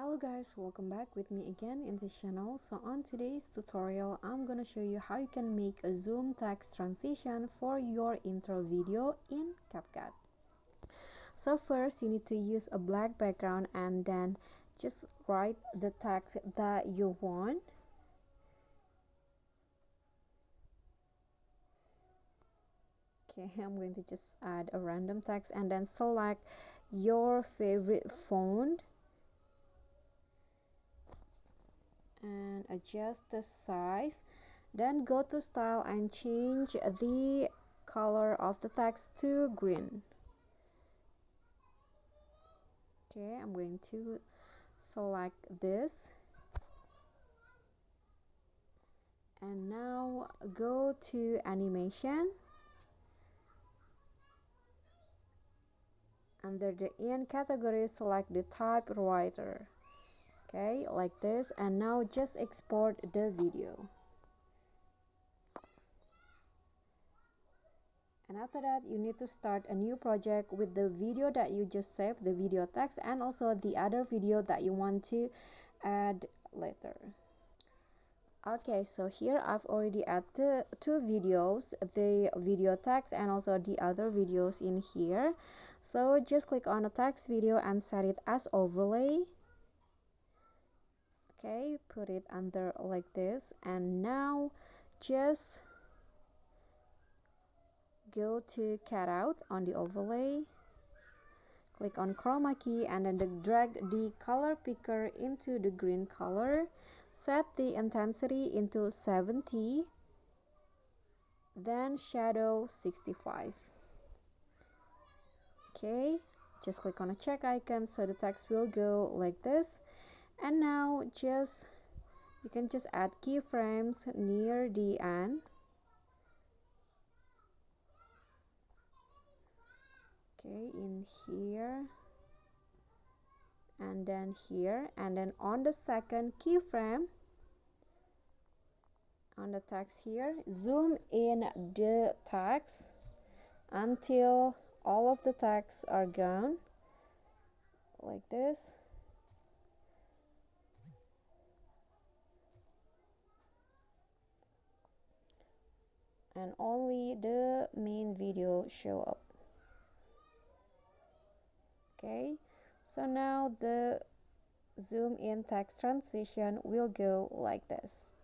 Hello guys, welcome back with me again in this channel. So on today's tutorial, I'm gonna show you how you can make a zoom text transition for your intro video in CapCut. So first you need to use a black background and then just write the text that you want. Okay, I'm going to just add a random text and then select your favorite font and adjust the size. Then go to style and change the color of the text to green. Okay, I'm going to select this and now go to animation. Under the in category, select the typewriter. Okay, like this, and now just export the video. And after that, you need to start a new project with the video that you just saved, the video text, and also the other video that you want to add later. Okay, so here I've already added two videos, the video text and also the other videos in here. So just click on the text video and set it as overlay. Okay, put it under like this, and now just go to cutout on the overlay, click on chroma key, and then drag the color picker into the green color. Set the intensity into 70, then shadow 65. Okay, just click on a check icon so the text will go like this. And now you can just add keyframes near the end. Okay, in here and then here, and then on the second keyframe on the text here, zoom in the text until all of the texts are gone like this. And only the main video show up. Okay, so now the zoom in text transition will go like this.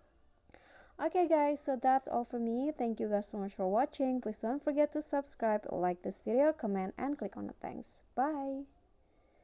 Okay guys, so that's all for me. Thank you guys so much for watching. Please don't forget to subscribe, like this video, comment, and click on the thanks. Bye.